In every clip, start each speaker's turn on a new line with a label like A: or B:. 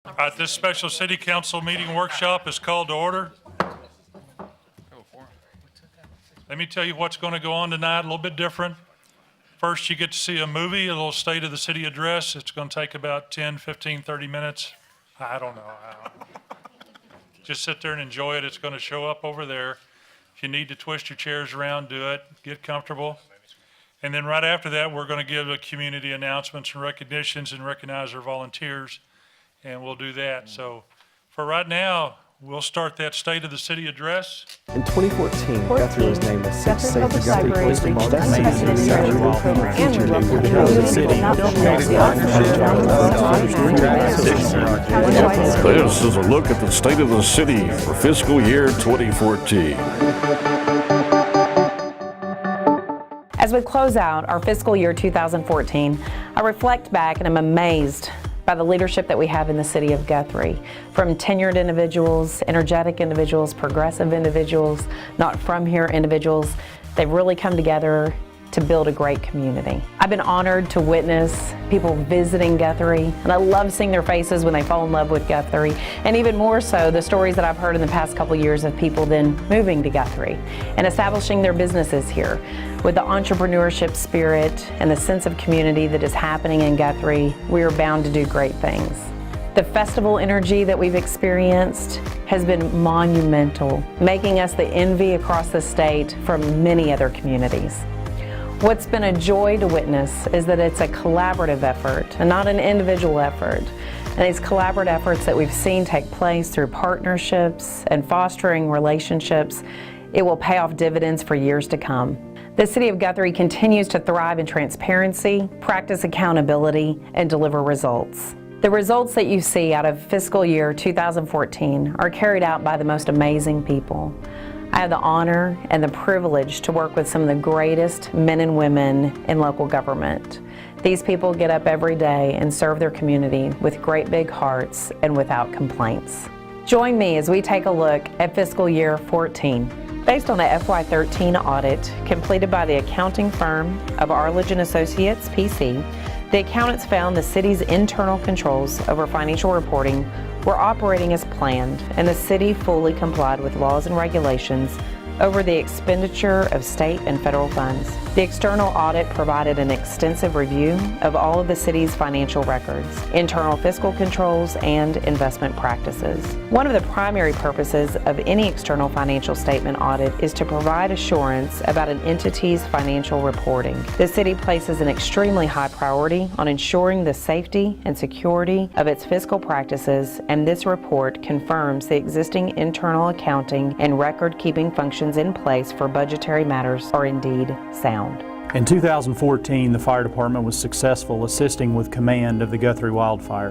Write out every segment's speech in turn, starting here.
A: All right, this special city council meeting workshop is called to order. Let me tell you what's going to go on tonight, a little bit different. First, you get to see a movie, a little State of the City address. It's going to take about 10, 15, 30 minutes. I don't know. Just sit there and enjoy it. It's going to show up over there. If you need to twist your chairs around, do it. Get comfortable. And then right after that, we're going to give the community announcements and recognitions and recognize our volunteers. And we'll do that. So for right now, we'll start that State of the City address.
B: In 2014, Guthrie was named the sixth state
C: Public
B: Guthrie
C: Library
B: Place to
C: reached
B: Mark the
C: unprecedented
B: City
C: revenue
B: program
C: and
B: featured
C: welcome
B: in
C: the
B: the city.
D: This is a look at the state of the city for fiscal year 2014.
C: As we close out our fiscal year 2014, I reflect back and I'm amazed by the leadership that we have in the city of Guthrie. From tenured individuals, energetic individuals, progressive individuals, not from here individuals, they've really come together to build a great community. I've been honored to witness people visiting Guthrie, and I love seeing their faces when they fall in love with Guthrie, and even more so the stories that I've heard in the past couple years of people then moving to Guthrie and establishing their businesses here. With the entrepreneurship spirit and the sense of community that is happening in Guthrie, we are bound to do great things. The festival energy that we've experienced has been monumental, making us the envy across the state from many other communities. What's been a joy to witness is that it's a collaborative effort and not an individual effort. And these collaborative efforts that we've seen take place through partnerships and fostering relationships, it will pay off dividends for years to come. The City of Guthrie continues to thrive in transparency, practice accountability, and deliver results. The results that you see out of fiscal year 2014 are carried out by the most amazing people. I have the honor and the privilege to work with some of the greatest men and women in local government. These people get up every day and serve their community with great big hearts and without complaints. Join me as we take a look at fiscal year 14. Based on the FY13 audit completed by the accounting firm of Arledge & Associates, PC, the accountants found the city's internal controls over financial reporting were operating as planned, and the city fully complied with laws and regulations over the expenditure of state and federal funds. The external audit provided an extensive review of all of the city's financial records, internal fiscal controls, and investment practices. One of the primary purposes of any external financial statement audit is to provide assurance about an entity's financial reporting. The city places an extremely high priority on ensuring the safety and security of its fiscal practices, and this report confirms the existing internal accounting and record-keeping functions in place for budgetary matters are indeed sound.
E: In 2014, the fire department was successful assisting with command of the Guthrie wildfire.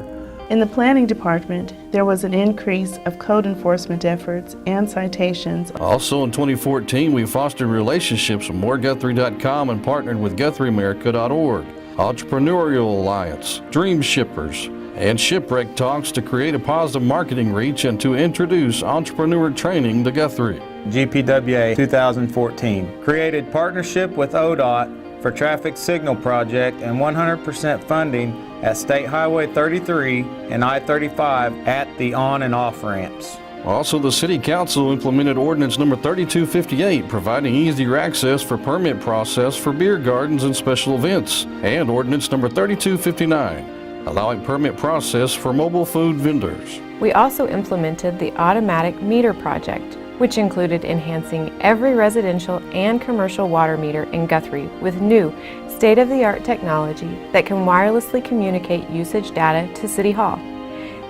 F: In the planning department, there was an increase of code enforcement efforts and citations.
D: Also in 2014, we fostered relationships with moreguthrie.com and partnered with GuthrieAmerica.org, Entrepreneurial Alliance, Dream Shippers, and Shipwreck Talks to create a positive marketing reach and to introduce entrepreneur training to Guthrie.
G: GPWA 2014 created partnership with ODOT for traffic signal project and 100% funding at State Highway 33 and I-35 at the on and off ramps.
D: Also, the City Council implemented Ordinance number 3258, providing easier access for permit process for beer gardens and special events, and Ordinance number 3259, allowing permit process for mobile food vendors.
H: We also implemented the automatic meter project, which included enhancing every residential and commercial water meter in Guthrie with new state-of-the-art technology that can wirelessly communicate usage data to City Hall.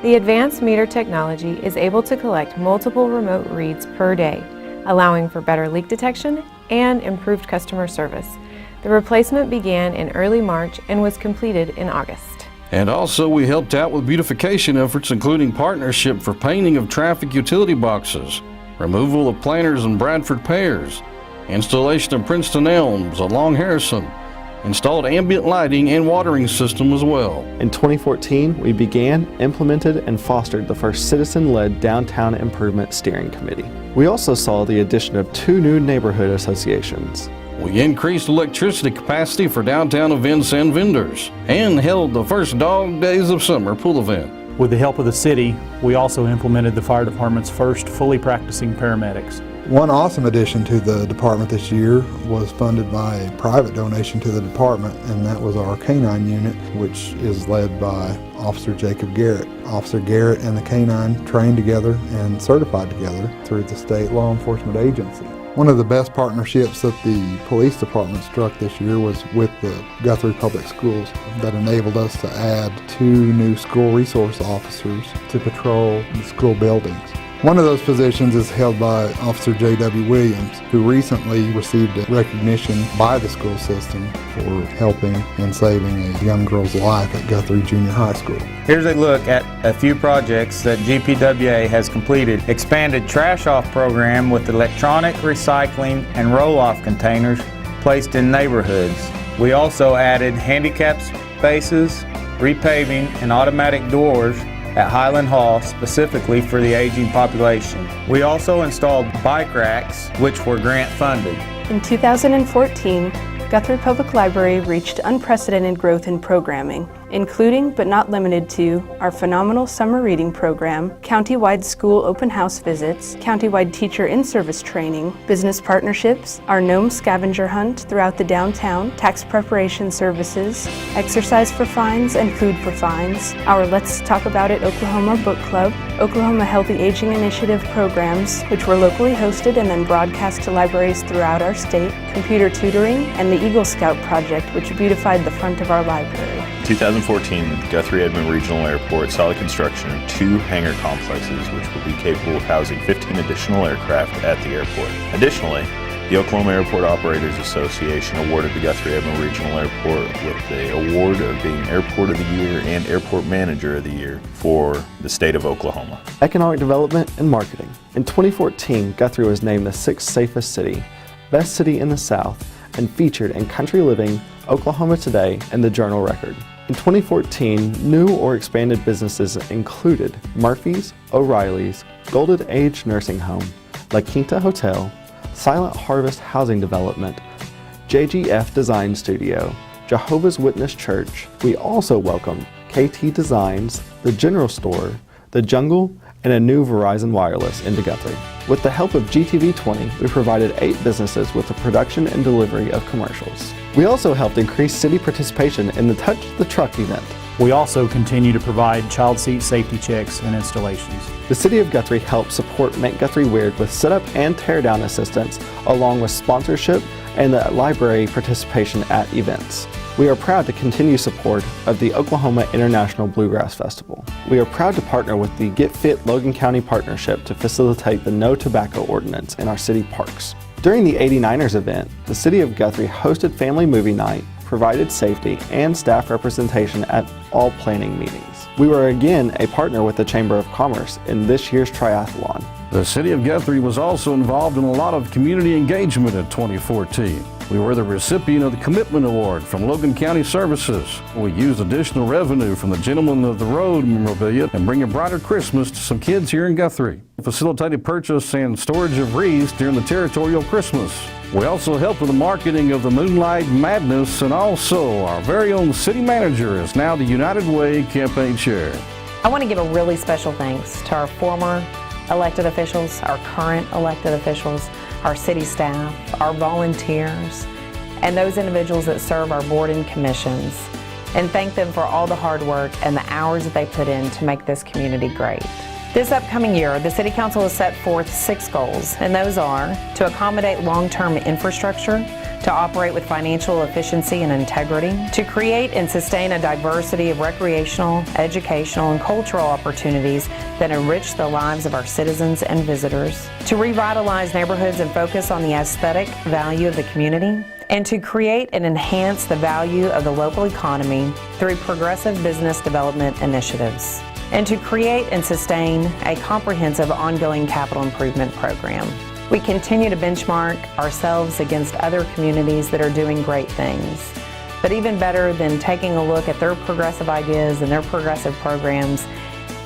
H: The advanced meter technology is able to collect multiple remote reads per day, allowing for better leak detection and improved customer service. The replacement began in early March and was completed in August.
D: And also, we helped out with beautification efforts, including partnership for painting of traffic utility boxes, removal of planters and Bradford pears, installation of Princeton elms along Harrison, installed ambient lighting and watering system as well.
B: In 2014, we began, implemented, and fostered the first citizen-led Downtown Improvement Steering Committee. We also saw the addition of 2 new neighborhood associations.
D: We increased electricity capacity for downtown events and vendors, and held the first Dog Days of Summer pool event.
E: With the help of the city, we also implemented the fire department's first fully practicing paramedics.
I: One awesome addition to the department this year was funded by a private donation to the department, and that was our K-9 unit, which is led by Officer Jacob Garrett. Officer Garrett and the K-9 trained together and certified together through the state law enforcement agency. One of the best partnerships that the police department struck this year was with the Guthrie Public Schools that enabled us to add 2 new school resource officers to patrol the school buildings. One of those positions is held by Officer J.W. Williams, who recently received a recognition by the school system for helping and saving a young girl's life at Guthrie Junior High School.
G: Here's a look at a few projects that GPWA has completed. Expanded trash off program with electronic recycling and roll-off containers placed in neighborhoods. We also added handicap spaces, repaving, and automatic doors at Highland Hall specifically for the aging population. We also installed bike racks, which were grant funded.
J: In 2014, Guthrie Public Library reached unprecedented growth in programming, including but not limited to our phenomenal summer reading program, countywide school open house visits, countywide teacher in-service training, business partnerships, our gnome scavenger hunt throughout the downtown, tax preparation services, exercise for fines and food for fines, our Let's Talk About It Oklahoma Book Club, Oklahoma Healthy Aging Initiative programs, which were locally hosted and then broadcast to libraries throughout our state, computer tutoring, and the Eagle Scout project, which beautified the front of our library.
K: 2014, Guthrie Edmond Regional Airport saw the construction of 2 hangar complexes which will be capable of housing 15 additional aircraft at the airport. Additionally, the Oklahoma Airport Operators Association awarded the Guthrie Edmond Regional Airport with the award of being Airport of the Year and Airport Manager of the Year for the state of Oklahoma.
B: Economic development and marketing. In 2014, Guthrie was named the 6th safest city, best city in the South, and featured in Country Living, Oklahoma Today, and the Journal Record. In 2014, new or expanded businesses included Murphy's, O'Reilly's, Golden Age Nursing Home, La Quinta Hotel, Silent Harvest Housing Development, JGF Design Studio, Jehovah's Witness Church. We also welcomed KT Designs, The General Store, The Jungle, and a new Verizon Wireless into Guthrie. With the help of GTV 20, we provided 8 businesses with the production and delivery of commercials. We also helped increase city participation in the Touch the Truck event.
E: We also continue to provide child seat safety checks and installations.
B: The City of Guthrie helps support Make Guthrie Weird with setup and teardown assistance, along with sponsorship and the library participation at events. We are proud to continue support of the Oklahoma International Bluegrass Festival. We are proud to partner with the Get Fit Logan County Partnership to facilitate the No Tobacco Ordinance in our city parks. During the 89ers event, the City of Guthrie hosted family movie night, provided safety and staff representation at all planning meetings. We were again a partner with the Chamber of Commerce in this year's triathlon.
D: The City of Guthrie was also involved in a lot of community engagement in 2014. We were the recipient of the Commitment Award from Logan County Services. We used additional revenue from the Gentlemen of the Road memorabilia and Bring a Brighter Christmas to some kids here in Guthrie. We facilitated purchase and storage of wreaths during the Territorial Christmas. We also helped with the marketing of the Moonlight Madness, and also our very own city manager is now the United Way campaign chair.
C: I want to give a really special thanks to our former elected officials, our current elected officials, our city staff, our volunteers, and those individuals that serve our board and commissions, and thank them for all the hard work and the hours that they put in to make this community great. This upcoming year, the City Council has set forth 6 goals, and those are to accommodate long-term infrastructure, to operate with financial efficiency and integrity, to create and sustain a diversity of recreational, educational, and cultural opportunities that enrich the lives of our citizens and visitors, to revitalize neighborhoods and focus on the aesthetic value of the community, and to create and enhance the value of the local economy through progressive business development initiatives, and to create and sustain a comprehensive ongoing capital improvement program. We continue to benchmark ourselves against other communities that are doing great things. But even better than taking a look at their progressive ideas and their progressive programs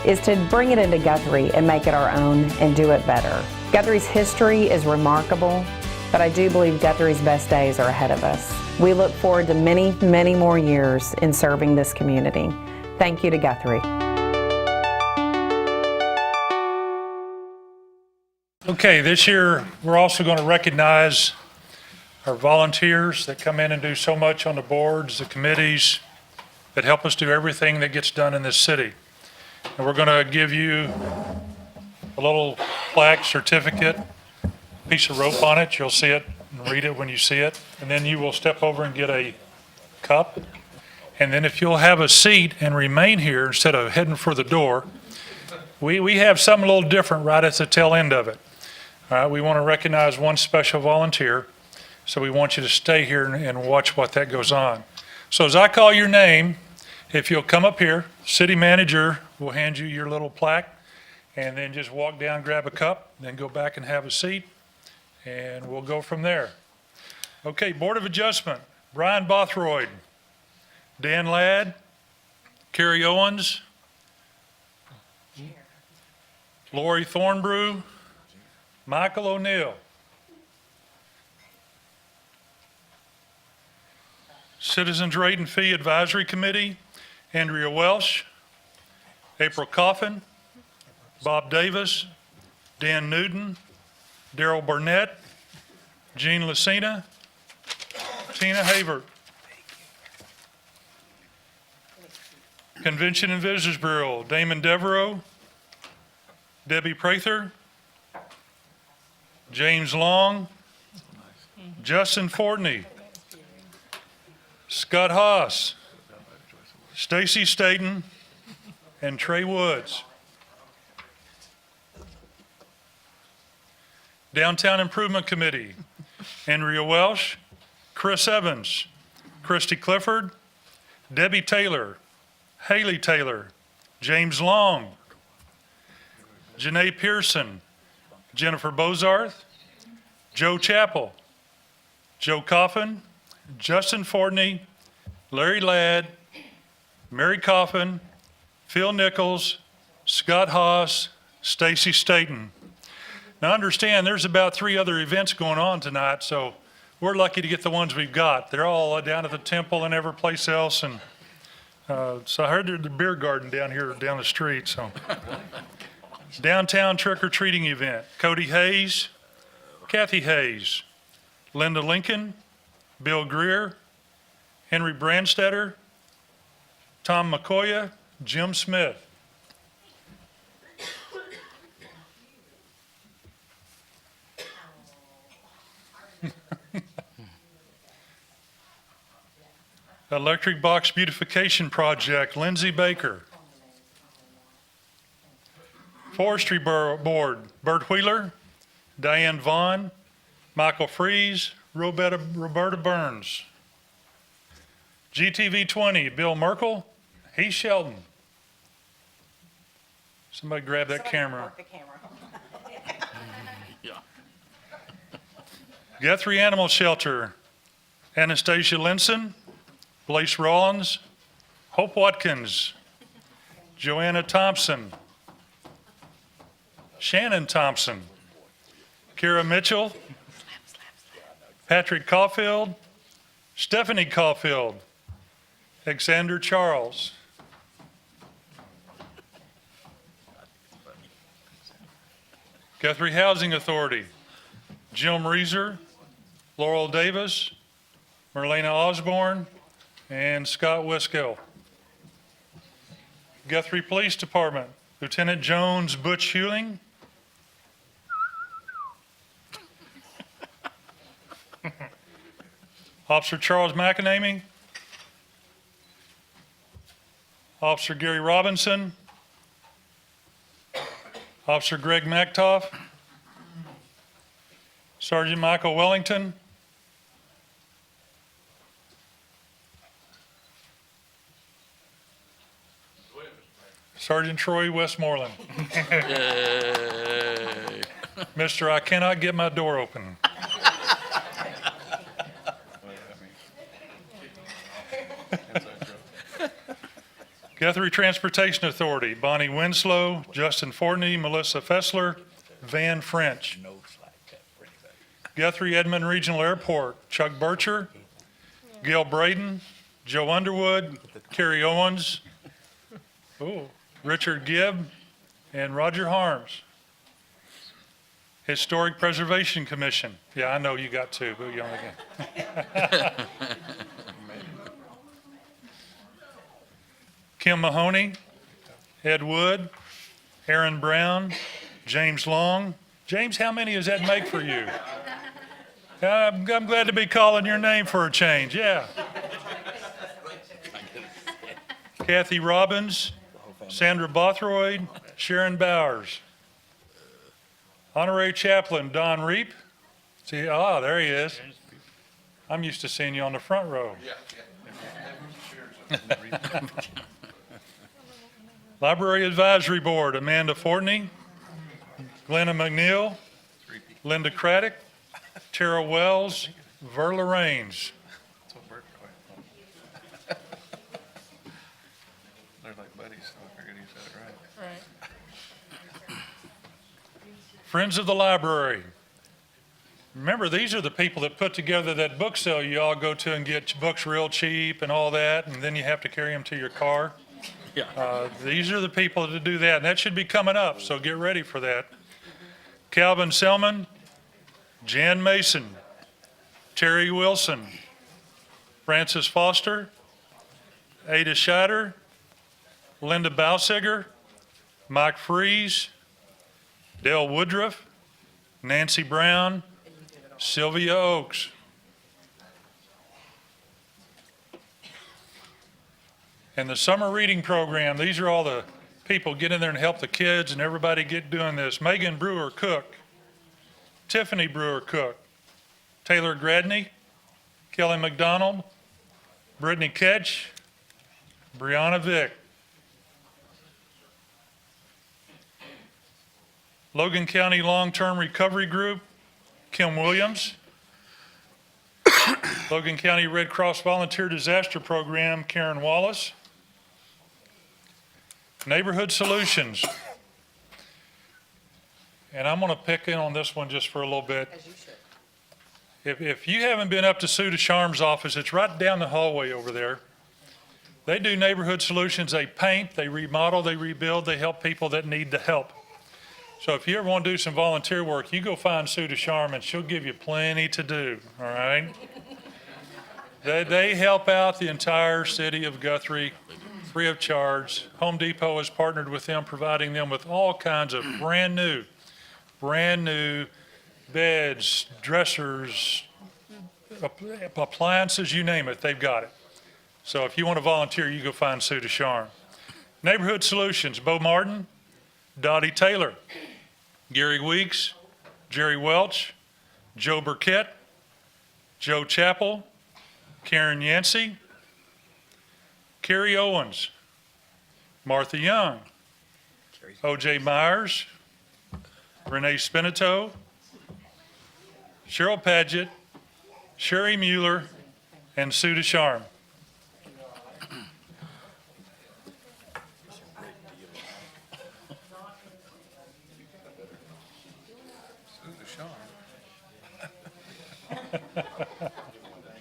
C: is to bring it into Guthrie and make it our own and do it better. Guthrie's history is remarkable, but I do believe Guthrie's best days are ahead of us. We look forward to many, many more years in serving this community. Thank you to Guthrie.
A: Okay, this year, we're also going to recognize our volunteers that come in and do so much on the boards, the committees, that help us do everything that gets done in this city. And we're going to give you a little plaque certificate, piece of rope on it. You'll see it and read it when you see it. And then you will step over and get a cup. And then if you'll have a seat and remain here instead of heading for the door, we have something a little different right at the tail end of it. All right, we want to recognize one special volunteer, so we want you to stay here and watch what that goes on. So as I call your name, if you'll come up here, city manager will hand you your little plaque, and then just walk down, grab a cup, then go back and have a seat, and we'll go from there. Okay, Board of Adjustment, Brian Bothroyd, Dan Ladd, Carrie Owens, Lori Thornbrew, Michael O'Neill. Citizens Rate and Fee Advisory Committee, Andrea Welsh, April Coffin, Bob Davis, Dan Newton, Daryl Burnett, Jean Lucina, Tina Havert. Convention and Visitors Bureau, Damon Devereaux, Debbie Prather, James Long, Justin Fortney, Scott Haas, Stacy Staten, and Trey Woods. Downtown Improvement Committee, Andrea Welsh, Chris Evans, Christy Clifford, Debbie Taylor, Haley Taylor, James Long, Janae Pearson, Jennifer Bozarth, Joe Chappell, Joe Coffin, Justin Fortney, Larry Ladd, Mary Coffin, Phil Nichols, Scott Haas, Stacy Staten. Now understand, there's about 3 other events going on tonight, so we're lucky to get the ones we've got. They're all down at the temple and every place else, and so I heard there's the beer garden down here down the street. So downtown trick-or-treating event, Cody Hayes, Kathy Hayes, Linda Lincoln, Bill Greer, Henry Brandstetter, Tom McCoya, Jim Smith. Electric Box Beautification Project, Lindsay Baker. Forestry Board, Bert Wheeler, Diane Vaughn, Michael Fries, Roberta Burns. GTV 20, Bill Merkel, Heath Sheldon. Somebody grab that camera. Guthrie Animal Shelter, Anastasia Linson, Blaise Rollins, Hope Watkins, Joanna Thompson, Shannon Thompson, Kira Mitchell, Patrick Caulfield, Stephanie Caulfield, Alexander Charles. Guthrie Housing Authority, Jim Reeser, Laurel Davis, Merlena Osborne, and Scott Wiskell. Guthrie Police Department, Lieutenant Jones Butch Hewling, Officer Charles McAnamy, Officer Gary Robinson, Officer Greg Mactoff, Sergeant Michael Wellington, Sergeant Troy Westmoreland. Mister, I cannot get my door open. Guthrie Transportation Authority, Bonnie Winslow, Justin Fortney, Melissa Fessler, Van French. Guthrie Edmond Regional Airport, Chuck Bircher, Gail Braden, Joe Underwood, Carrie Owens, Richard Gibb, and Roger Harms. Historic Preservation Commission. Yeah, I know you got two, but you only got. Kim Mahoney, Ed Wood, Aaron Brown, James Long. James, how many does that make for you? I'm glad to be calling your name for a change, yeah. Kathy Robbins, Sandra Bothroyd, Sharon Bowers. Honorary Chaplain Don Reap. See, there he is. I'm used to seeing you on the front row. Library Advisory Board, Amanda Fortney, Glenna McNeil, Linda Craddock, Tara Wells, Verla Raines.
L: They're like buddies, so I figured you said it right.
A: Friends of the Library. Remember, these are the people that put together that book sale you all go to and get books real cheap and all that, and then you have to carry them to your car.
D: Yeah.
A: These are the people that do that, and that should be coming up, so get ready for that. Calvin Selman, Jan Mason, Terry Wilson, Francis Foster, Ada Scheider, Linda Bausiger, Mike Fries, Dale Woodruff, Nancy Brown, Sylvia Oakes. And the summer reading program, these are all the people get in there and help the kids and everybody get doing this. Megan Brewer Cook, Tiffany Brewer Cook, Taylor Gradney, Kelly McDonald, Brittany Ketch, Brianna Vick. Logan County Long-Term Recovery Group, Kim Williams. Logan County Red Cross Volunteer Disaster Program, Karen Wallace. Neighborhood Solutions. And I'm going to pick in on this one just for a little bit.
M: As you should.
A: If you haven't been up to Sue DeSharm's office, it's right down the hallway over there. They do neighborhood solutions. They paint, they remodel, they rebuild, they help people that need the help. So if you ever want to do some volunteer work, you go find Sue DeSharm and she'll give you plenty to do, all right? They help out the entire city of Guthrie free of charge. Home Depot has partnered with them, providing them with all kinds of brand new beds, dressers, appliances, you name it, they've got it. So if you want to volunteer, you go find Sue DeSharm. Neighborhood Solutions, Bo Martin, Dottie Taylor, Gary Weeks, Jerry Welch, Joe Burkett, Joe Chappell, Karen Yancey, Carrie Owens, Martha Young, O.J. Myers, Renee Spinato, Cheryl Padgett, Sherry Mueller, and Sue DeSharm.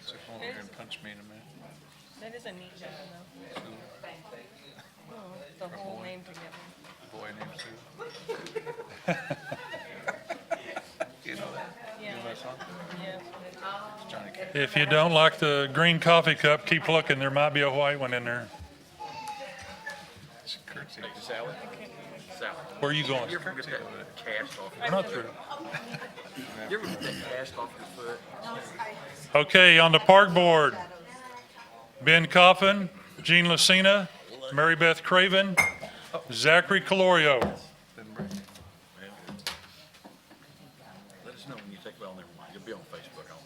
L: So come over here and punch me in a minute.
M: That is a neat job, though. Oh, the whole name together.
L: Boy named Sue. You know that?
M: Yeah.
L: You know that song?
M: Yeah.
L: It's Johnny Cash.
A: If you don't like the green coffee cup, keep looking. There might be a white one in there.
L: It's curtsy.
D: Salad? Salad.
A: Where are you going?
D: You ever get that cast off?
A: We're not through.
D: You ever get that cast off your foot?
A: Okay, on the park board, Ben Coffin, Jean Lucina, Mary Beth Craven, Zachary Calorio.
L: Didn't break.
D: Let us know when you take, well, never mind, you'll be on Facebook on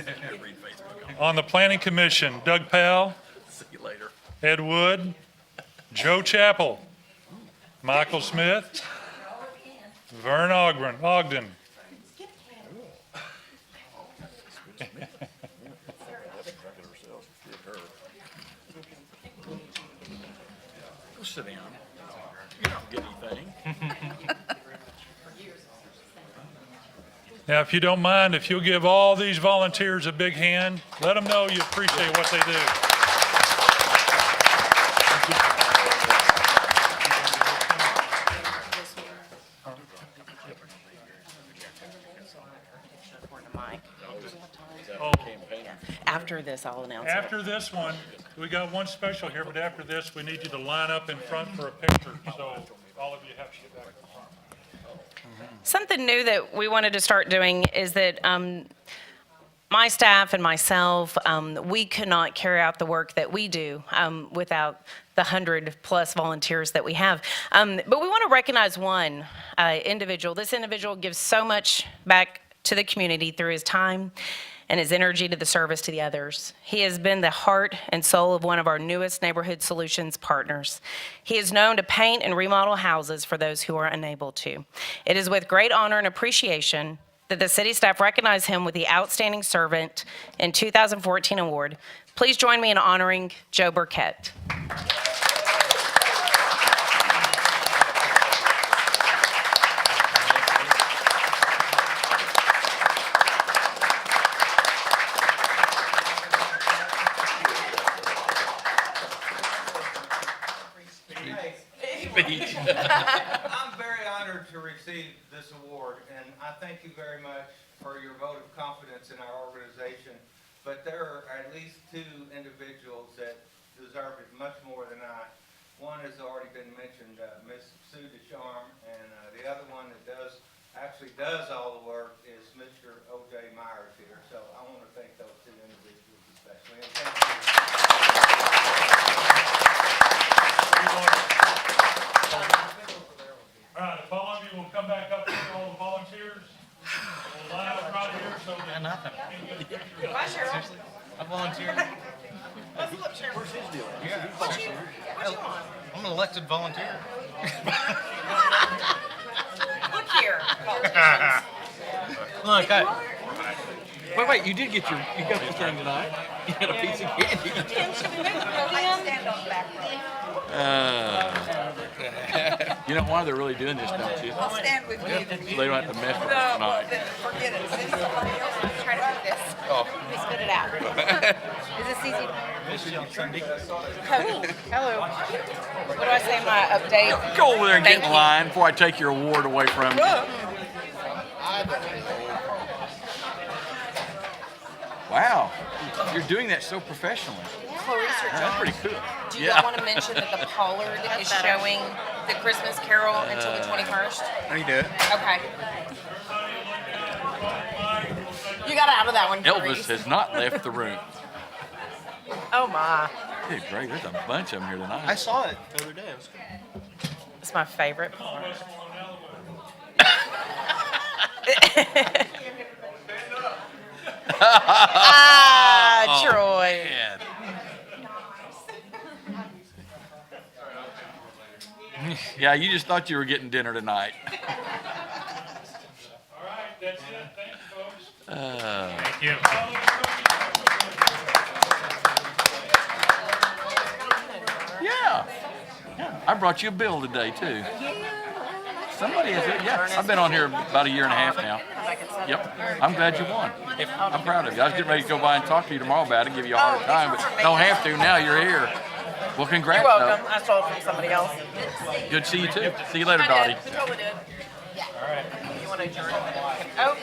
D: that. You'll read Facebook on
A: On the planning commission, Doug Powell,
D: that. See you later.
A: Ed Wood, Joe Chappell, Michael Smith, Vern Ogden.
D: Go sit down. You don't get anything.
A: Now, if you don't mind, if you'll give all these volunteers a big hand, let them know you appreciate what they do.
C: After this, I'll announce it.
A: After this one, we got one special here, but after this, we need you to line up in front for a picture. So all of you have to get back in front.
C: Something new that we wanted to start doing is that my staff and myself, we could not carry out the work that we do without the 100+ volunteers that we have. But we want to recognize one individual. This individual gives so much back to the community through his time and his energy to the service to the others. He has been the heart and soul of one of our newest Neighborhood Solutions partners. He is known to paint and remodel houses for those who are unable to. It is with great honor and appreciation that the city staff recognize him with the Outstanding Servant in 2014 award. Please join me in honoring Joe Burkett.
G: I'm very honored to receive this award, and I thank you very much for your vote of confidence in our organization. But there are at least two individuals that deserve it much more than I. One has already been mentioned, Miss Sue DeSharm, and the other one that actually does all the work is Mr. O.J. Myers here. So I want to thank those two individuals especially. And thank you.
A: All right, if all of you will come back up here, all the volunteers, we'll line up right here so that we can get a picture.
C: Bye, Cheryl.
L: I volunteered.
C: Where's his deal? What you want?
L: I'm an elected volunteer.
C: Look here, politicians.
L: Look, wait, you got the thing tonight. You got a piece of candy.
C: Tim, should we move the podium? Stand on the back row.
D: You know why they're really doing this, don't you?
C: I'll stand with you.
D: So they don't have to mess with us tonight.
C: Forget it. Send somebody else to try to do this.
L: Oh.
C: We spit it out. Is this easy? Hello. What do I say in my update?
D: Go over there and get
C: Thank
D: in
C: you.
D: line before I take your award away from you. Wow, you're doing that so professionally.
C: Clarice or John,
D: That's pretty cool.
C: do y'all want to mention that the Pollard is showing the Christmas Carol until the 21st?
L: How do you do it?
C: Okay. You got out of that one,
D: Elvis
C: Clarice.
D: has not left the room.
C: Oh my.
D: Hey, Greg, there's a bunch of them here tonight.
L: I saw it the other day. It was cool.
C: It's my favorite part. Troy.
D: Man. Yeah, you just thought you were getting dinner tonight.
A: All right, that's it. Thanks, folks.
L: Thank you.
D: Yeah. I brought you a bill today, too. Somebody has it. Yeah, I've been on here about a year and a half now. Yep. I'm glad you won. I'm proud of you. I was getting ready to go by and talk to you tomorrow about it, give you a hard time, but don't have to. Now you're here. Well, congrats.
C: You're welcome. I stole it from somebody else.
D: Good to see you, too. See you later, Dottie.
C: I totally did. Yeah. All right. You want to adjourn? Oh.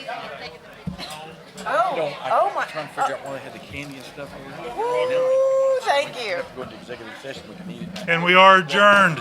C: Oh my.
D: Trying to figure out why they had the candy and stuff here.
C: Ooh, thank you.
D: Go into executive session, we can eat it.
A: And we are adjourned.